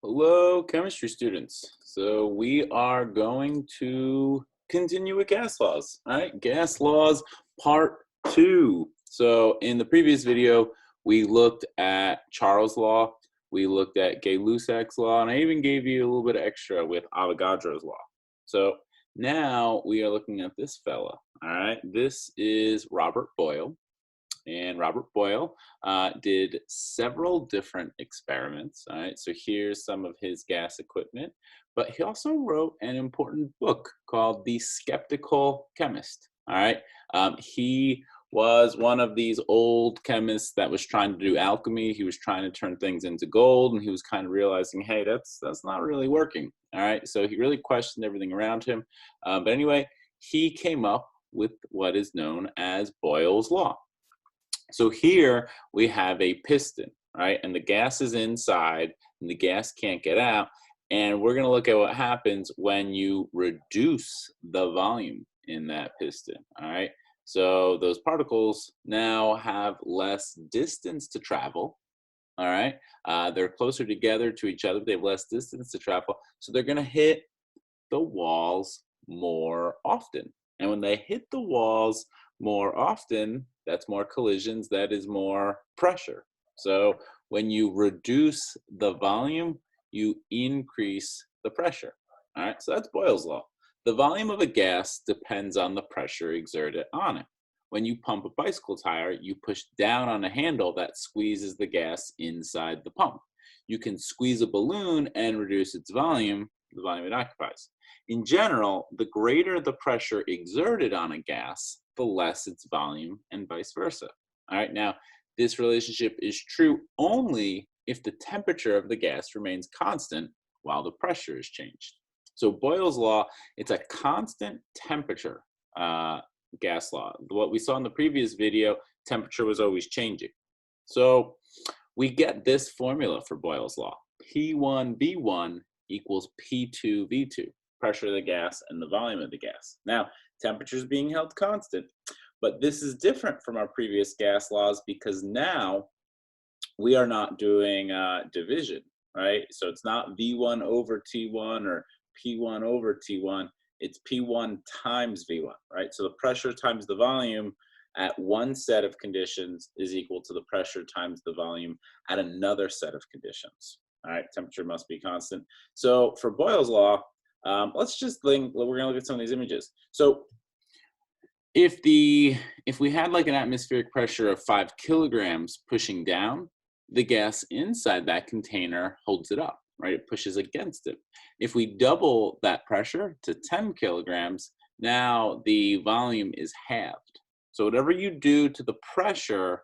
Hello, chemistry students. So we are going to continue with gas laws. All right, gas laws part 2. So in the previous video, we looked at Charles' law, we looked at Gay-Lussac's law, and I even gave you a little bit extra with Avogadro's law. So now we are looking at this fella. All right, this is Robert Boyle. And Robert Boyle did several different experiments. All right, so here's some of his gas equipment. But he also wrote an important book called The Skeptical Chemist. All right, he was one of these old chemists that was trying to do alchemy. He was trying to turn things into gold, and he was kind of realizing, hey, that's not really working. All right, so he really questioned everything around him. But anyway, he came up with what is known as Boyle's law. So here we have a piston, right? And the gas is inside and the gas can't get out. And we're going to look at what happens when you reduce the volume in that piston, all right? So those particles now have less distance to travel, all right? They're closer together to each other. They have less distance to travel. So they're going to hit the walls more often. And when they hit the walls more often, that's more collisions, that is more pressure. So when you reduce the volume, you increase the pressure. All right, so that's Boyle's law. The volume of a gas depends on the pressure exerted on it. When you pump a bicycle tire, you push down on a handle that squeezes the gas inside the pump. You can squeeze a balloon and reduce its volume, the volume it occupies. In general, the greater the pressure exerted on a gas, the less its volume, and vice versa. All right, now this relationship is true only if the temperature of the gas remains constant while the pressure is changed. So Boyle's law, it's a constant temperature gas law. What we saw in the previous video, temperature was always changing. So we get this formula for Boyle's law. P1V1 equals P2V2, pressure of the gas and the volume of the gas. Now, temperature is being held constant, but this is different from our previous gas laws because now we are not doing division, right? So it's not V1 over T1 or P1 over T1, it's P1 times V1, right? So the pressure times the volume at one set of conditions is equal to the pressure times the volume at another set of conditions. All right, temperature must be constant. So for Boyle's law, let's just think, we're gonna look at some of these images. So if we had like an atmospheric pressure of 5 kilograms pushing down, the gas inside that container holds it up, right? It pushes against it. If we double that pressure to 10 kilograms, now the volume is halved. So whatever you do to the pressure,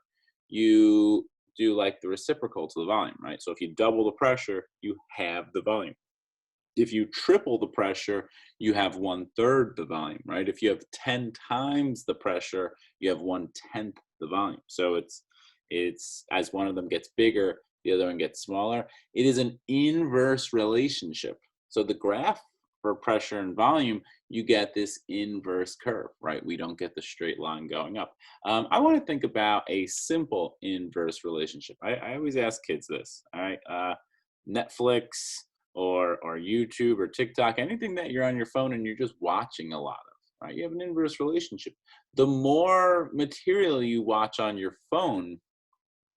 you do like the reciprocal to the volume, right? So if you double the pressure, you halve the volume. If you triple the pressure, you have 1/3 the volume, right? If you have 10 times the pressure, you have 1/10 the volume. So it's as one of them gets bigger, the other one gets smaller. It is an inverse relationship. So the graph for pressure and volume, you get this inverse curve, right? We don't get the straight line going up. I want to think about a simple inverse relationship. I always ask kids this, all right? Netflix or YouTube or TikTok, anything that you're on your phone and you're just watching a lot of, right? You have an inverse relationship. The more material you watch on your phone,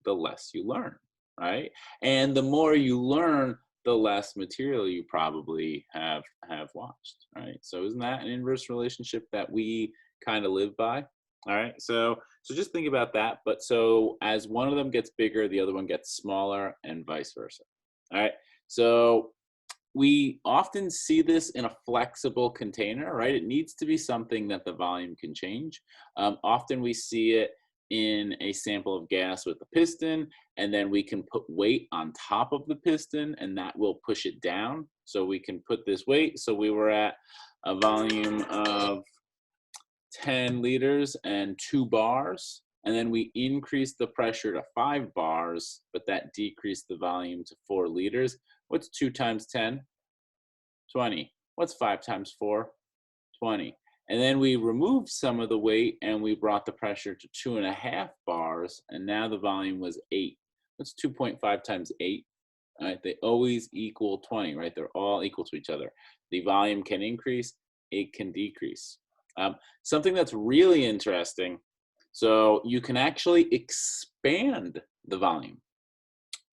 the less you learn, right? And the more you learn, the less material you probably have watched, right? So isn't that an inverse relationship that we kind of live by? All right, so just think about that. But so as one of them gets bigger, the other one gets smaller, and vice versa. All right, so we often see this in a flexible container, right? It needs to be something that the volume can change. Often we see it in a sample of gas with a piston, and then we can put weight on top of the piston, and that will push it down. So we can put this weight. So we were at a volume of 10 liters and 2 bars. And then we increased the pressure to 5 bars, but that decreased the volume to 4 liters. What's 2 times 10? 20. What's 5 times 4? 20. And then we removed some of the weight and we brought the pressure to 2.5 bars, and now the volume was 8. What's 2.5 times 8? All right, they always equal 20, right? They're all equal to each other. The volume can increase, it can decrease. Something that's really interesting, so you can actually expand the volume.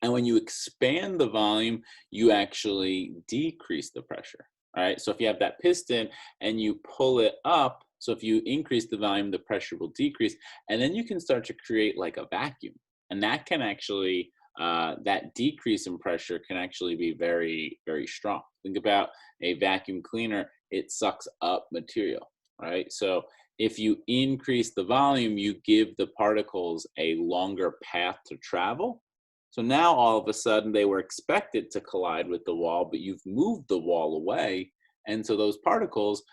And when you expand the volume, you actually decrease the pressure. All right. So if you have that piston and you pull it up, so if you increase the volume, the pressure will decrease. And then you can start to create like a vacuum. And that can actually, that decrease in pressure can actually be very, very strong. Think about a vacuum cleaner, it sucks up material, right? So if you increase the volume, you give the particles a longer path to travel. So now all of a sudden they were expected to collide with the wall, but you've moved the wall away. And so those particles,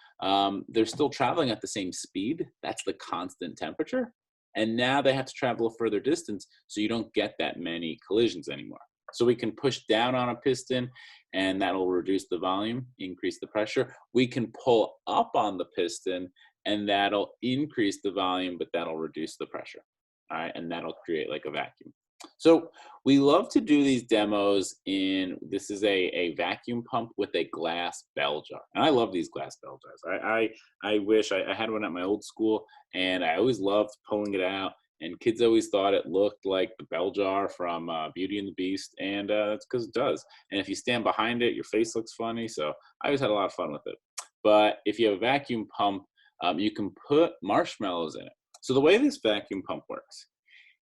they're still traveling at the same speed. That's the constant temperature. And now they have to travel a further distance, so you don't get that many collisions anymore. So we can push down on a piston and that'll reduce the volume, increase the pressure. We can pull up on the piston and that'll increase the volume, but that'll reduce the pressure. All right, and that'll create like a vacuum. So we love to do these demos this is a vacuum pump with a glass bell jar. And I love these glass bell jars. I wish I had one at my old school, and I always loved pulling it out. And kids always thought it looked like the bell jar from Beauty and the Beast, and that's because it does. And if you stand behind it, your face looks funny. So I always had a lot of fun with it. But if you have a vacuum pump, you can put marshmallows in it. So the way this vacuum pump works,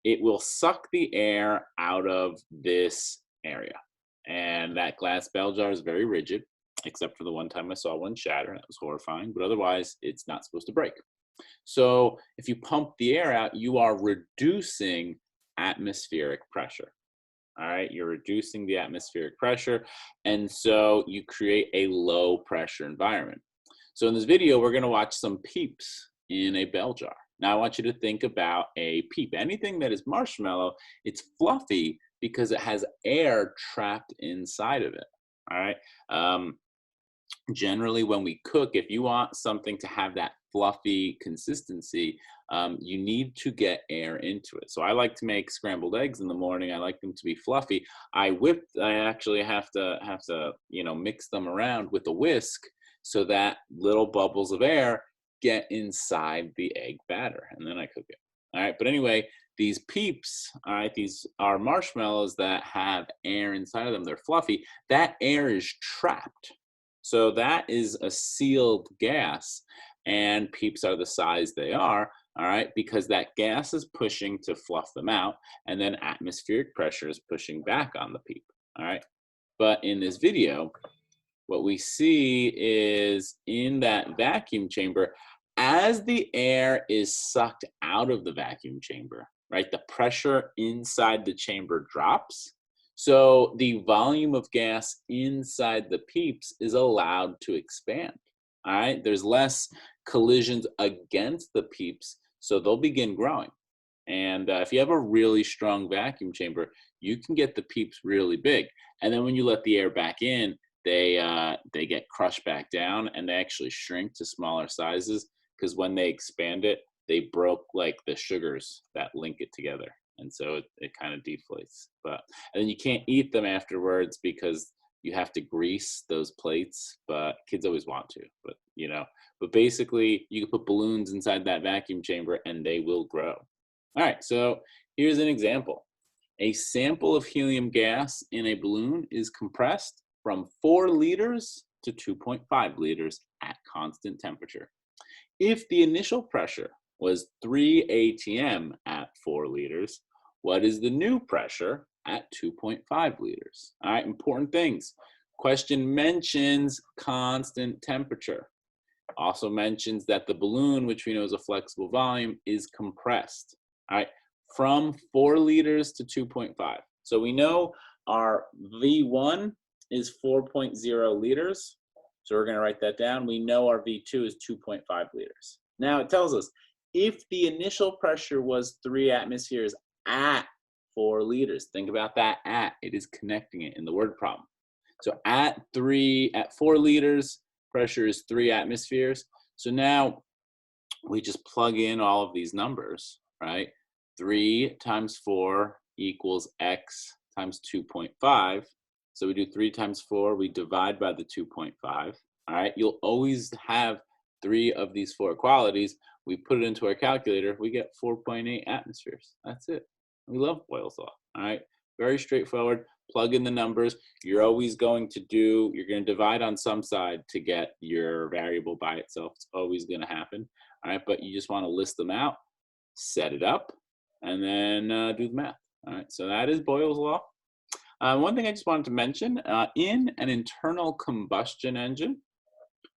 it will suck the air out of this area. And that glass bell jar is very rigid, except for the one time I saw one shatter. That was horrifying, but otherwise it's not supposed to break. So if you pump the air out, you are reducing atmospheric pressure. All right, you're reducing the atmospheric pressure. And so you create a low pressure environment. So in this video, we're gonna watch some peeps in a bell jar. Now I want you to think about a peep. Anything that is marshmallow, it's fluffy because it has air trapped inside of it. All right. Generally, when we cook, if you want something to have that fluffy consistency, you need to get air into it. So I like to make scrambled eggs in the morning. I like them to be fluffy. I actually have to mix them around with a whisk so that little bubbles of air get inside the egg batter, and then I cook it. All right, but anyway, these peeps, all right, these are marshmallows that have air inside of them. They're fluffy. That air is trapped. So that is a sealed gas, and peeps are the size they are, all right, because that gas is pushing to fluff them out, and then atmospheric pressure is pushing back on the peep, all right? But in this video, what we see is in that vacuum chamber, as the air is sucked out of the vacuum chamber, right, the pressure inside the chamber drops. So the volume of gas inside the peeps is allowed to expand. All right, there's less collisions against the peeps, so they'll begin growing. And if you have a really strong vacuum chamber, you can get the peeps really big. And then when you let the air back in, they get crushed back down, and they actually shrink to smaller sizes because when they expand it, they broke like the sugars that link it together, and so it kind of deflates. And then you can't eat them afterwards because you have to grease those plates. But kids always want to. But basically, you can put balloons inside that vacuum chamber, and they will grow. All right, so here's an example. A sample of helium gas in a balloon is compressed from 4 liters to 2.5 liters at constant temperature. If the initial pressure was 3 atm at 4 liters, what is the new pressure at 2.5 liters? All right, important things. Question mentions constant temperature. Also mentions that the balloon, which we know is a flexible volume, is compressed. All right, from 4 liters to 2.5. So we know our V1 is 4.0 liters. So we're going to write that down. We know our V2 is 2.5 liters. Now it tells us if the initial pressure was 3 atmospheres at 4 liters, think about that at, it is connecting it in the word problem. So at 4 liters, pressure is 3 atmospheres. So now we just plug in all of these numbers, right? 3 times 4 equals X times 2.5. So we do 3 times 4, we divide by the 2.5. All right, you'll always have 3 of these 4 qualities. We put it into our calculator, we get 4.8 atmospheres. That's it. We love Boyle's law. All right, very straightforward. Plug in the numbers. You're going to divide on some side to get your variable by itself. It's always going to happen. All right, but you just want to list them out, set it up, and then do the math. All right, so that is Boyle's law. One thing I just wanted to mention, in an internal combustion engine,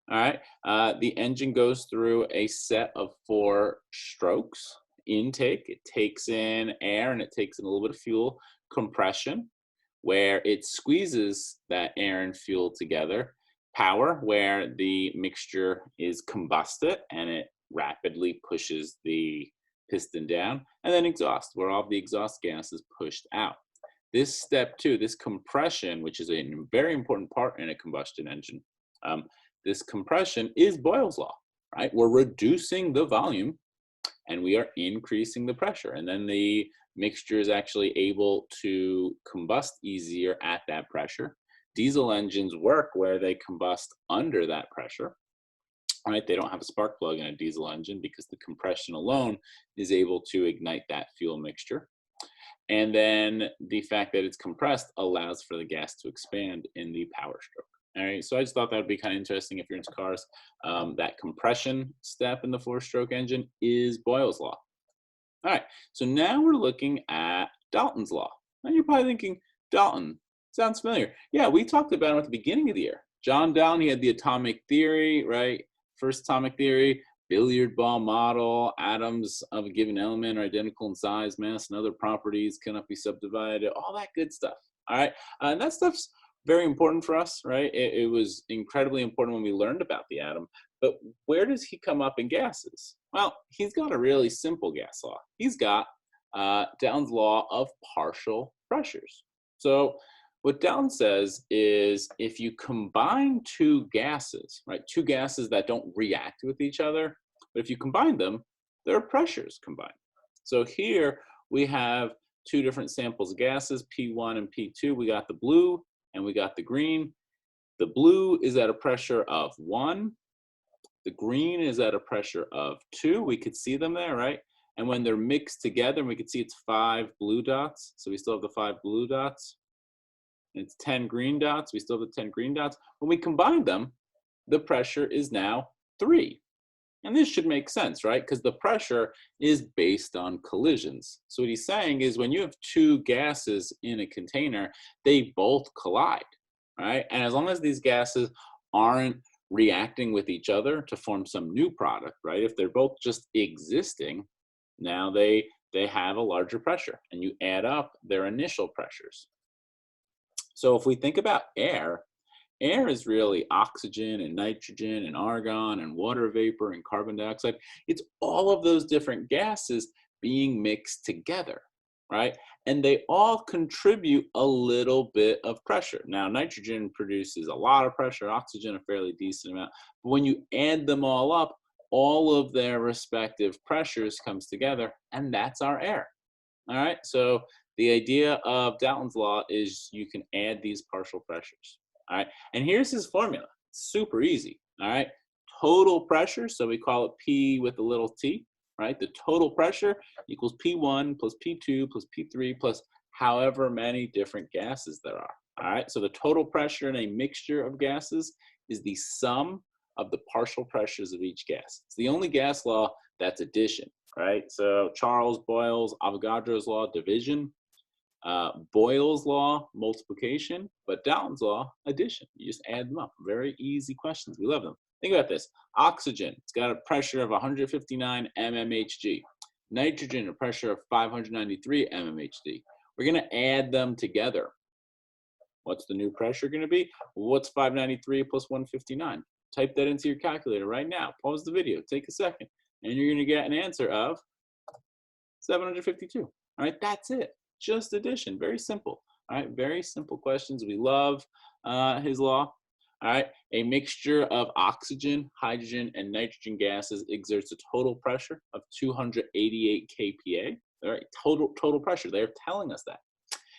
all right, the engine goes through a set of 4 strokes. Intake, it takes in air and it takes in a little bit of fuel. Compression, where it squeezes that air and fuel together. Power, where the mixture is combusted and it rapidly pushes the piston down. And then exhaust, where all the exhaust gas is pushed out. This step 2, this compression, which is a very important part in a combustion engine, this compression is Boyle's law, right? We're reducing the volume and we are increasing the pressure. And then the mixture is actually able to combust easier at that pressure. Diesel engines work where they combust under that pressure, right? They don't have a spark plug in a diesel engine because the compression alone is able to ignite that fuel mixture. And then the fact that it's compressed allows for the gas to expand in the power stroke. All right, so I just thought that would be kind of interesting if you're into cars. That compression step in the 4-stroke engine is Boyle's law. All right, so now we're looking at Dalton's law. And you're probably thinking, Dalton, sounds familiar. Yeah, we talked about him at the beginning of the year. John Dalton, he had the atomic theory, right? First atomic theory, billiard ball model, atoms of a given element are identical in size, mass, and other properties cannot be subdivided, all that good stuff. All right, and that stuff's very important for us, right? It was incredibly important when we learned about the atom. But where does he come up in gases? Well, he's got a really simple gas law. He's got Dalton's law of partial pressures. So what Dalton says is if you combine 2 gases, right, 2 gases that don't react with each other, but if you combine them, their pressures combine. So here we have 2 different samples of gases, P1 and P2. We got the blue and we got the green. The blue is at a pressure of 1. The green is at a pressure of 2. We could see them there, right? And when they're mixed together, we could see it's 5 blue dots. So we still have the 5 blue dots. And it's 10 green dots. We still have the 10 green dots. When we combine them, the pressure is now 3. And this should make sense, right? Because the pressure is based on collisions. So what he's saying is when you have 2 gases in a container, they both collide, right? And as long as these gases aren't reacting with each other to form some new product, right? If they're both just existing, now they have a larger pressure, and you add up their initial pressures. So if we think about air, air is really oxygen and nitrogen and argon and water vapor and carbon dioxide. It's all of those different gases being mixed together, right? And they all contribute a little bit of pressure. Now, nitrogen produces a lot of pressure, oxygen a fairly decent amount. But when you add them all up, all of their respective pressures comes together, and that's our air. All right, so the idea of Dalton's law is you can add these partial pressures. All right, and here's his formula. It's super easy. All right, total pressure, so we call it P with a little t, right? The total pressure equals P1 plus P2 plus P3 plus however many different gases there are. All right, so the total pressure in a mixture of gases is the sum of the partial pressures of each gas. It's the only gas law that's addition, right? So Charles Boyle's, Avogadro's law, division. Boyle's law, multiplication, but Dalton's law, addition. You just add them up. Very easy questions. We love them. Think about this. Oxygen, it's got a pressure of 159 mmHg. Nitrogen, a pressure of 593 mmHg. We're going to add them together. What's the new pressure going to be? What's 593 plus 159? Type that into your calculator right now. Pause the video. Take a second. And you're going to get an answer of 752. All right, that's it. Just addition, very simple. All right, very simple questions. We love his law. All right, a mixture of oxygen, hydrogen, and nitrogen gases exerts a total pressure of 288 kPa. All right, total pressure. They're telling us that.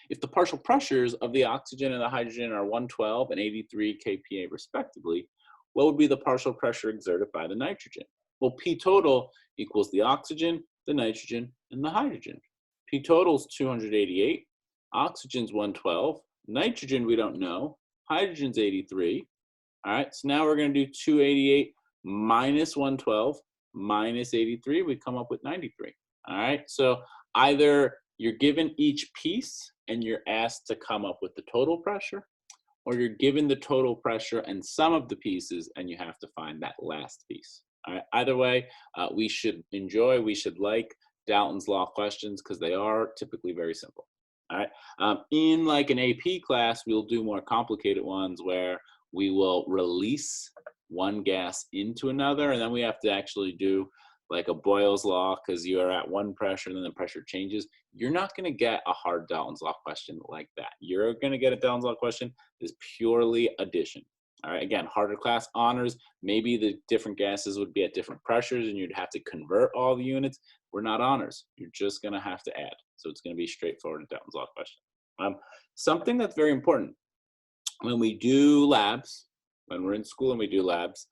If the partial pressures of the oxygen and the hydrogen are 112 and 83 kPa respectively, what would be the partial pressure exerted by the nitrogen? Well, P total equals the oxygen, the nitrogen, and the hydrogen. P total is 288, oxygen's 112, nitrogen we don't know, hydrogen's 83. All right, so now we're going to do 288 minus 112 minus 83. We come up with 93. All right, so either you're given each piece and you're asked to come up with the total pressure, or you're given the total pressure and some of the pieces and you have to find that last piece. All right, either way, we should like Dalton's law questions because they are typically very simple. All right, in like an AP class, we'll do more complicated ones where we will release one gas into another, and then we have to actually do like a Boyle's law because you are at one pressure and then the pressure changes. You're not going to get a hard Dalton's law question like that. You're going to get a Dalton's law question is purely addition. All right, again, harder class honors, maybe the different gases would be at different pressures and you'd have to convert all the units. We're not honors. You're just going to have to add. So it's going to be straightforward Dalton's law question. Something that's very important when we do labs, when we're in school and we do labs,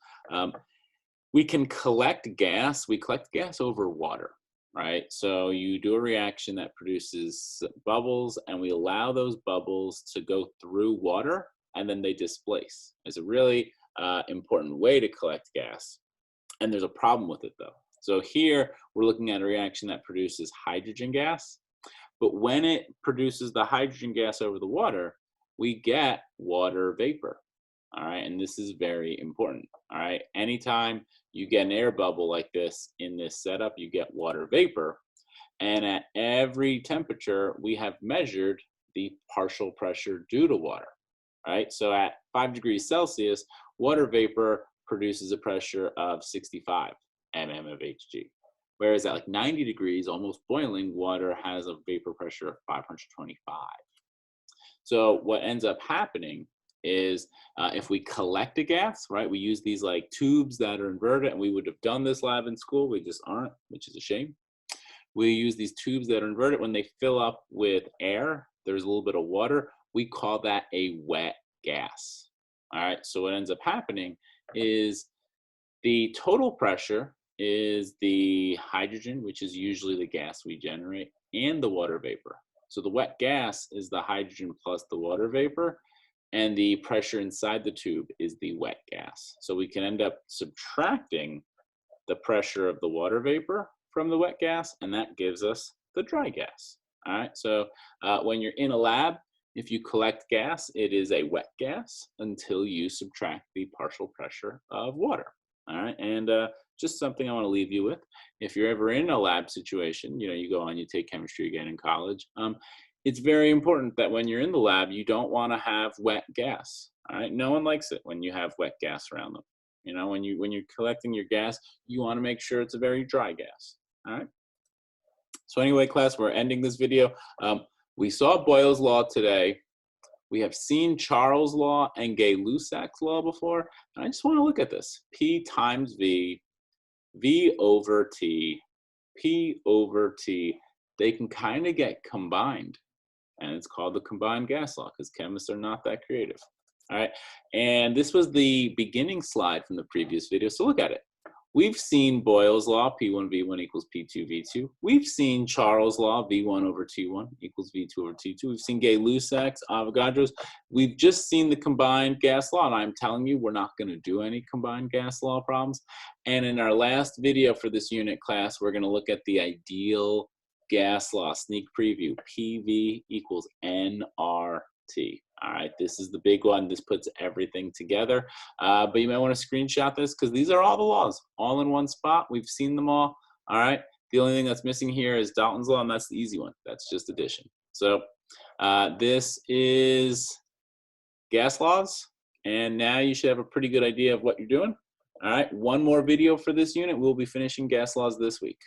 we can collect gas. We collect gas over water, right? So you do a reaction that produces bubbles and we allow those bubbles to go through water and then they displace. It's a really important way to collect gas. And there's a problem with it though. So here we're looking at a reaction that produces hydrogen gas, but when it produces the hydrogen gas over the water, we get water vapor. All right, and this is very important. All right, anytime you get an air bubble like this in this setup, you get water vapor. And at every temperature, we have measured the partial pressure due to water. All right, so at 5 degrees Celsius, water vapor produces a pressure of 65 mm of Hg. Whereas at like 90 degrees, almost boiling, water has a vapor pressure of 525. So what ends up happening is if we collect a gas, right, we use these like tubes that are inverted, and we would have done this lab in school, we just aren't, which is a shame. We use these tubes that are inverted. When they fill up with air, there's a little bit of water, we call that a wet gas. All right, so what ends up happening is the total pressure is the hydrogen, which is usually the gas we generate, and the water vapor. So the wet gas is the hydrogen plus the water vapor, and the pressure inside the tube is the wet gas. So we can end up subtracting the pressure of the water vapor from the wet gas, and that gives us the dry gas. All right, so when you're in a lab, if you collect gas, it is a wet gas until you subtract the partial pressure of water. All right, and just something I want to leave you with. If you're ever in a lab situation, you know, you go on, you take chemistry again in college, it's very important that when you're in the lab, you don't want to have wet gas. All right, no one likes it when you have wet gas around them. You know, when you're collecting your gas, you want to make sure it's a very dry gas. All right. So anyway, class, we're ending this video. We saw Boyle's law today. We have seen Charles' law and Gay-Lussac's law before. And I just want to look at this. P times V, V over T, P over T. They can kind of get combined. And it's called the combined gas law because chemists are not that creative. All right, and this was the beginning slide from the previous video, so look at it. We've seen Boyle's law, P1V1 equals P2V2. We've seen Charles' law, V1 over T1 equals V2 over T2. We've seen Gay-Lussac's, Avogadro's. We've just seen the combined gas law, and I'm telling you, we're not going to do any combined gas law problems. And in our last video for this unit class, we're going to look at the ideal gas law, sneak preview, PV equals nRT. All right, this is the big one. This puts everything together. But you might want to screenshot this because these are all the laws, all in one spot. We've seen them all. All right, the only thing that's missing here is Dalton's law, and that's the easy one. That's just addition. So this is gas laws, and now you should have a pretty good idea of what you're doing. All right, one more video for this unit. We'll be finishing gas laws this week.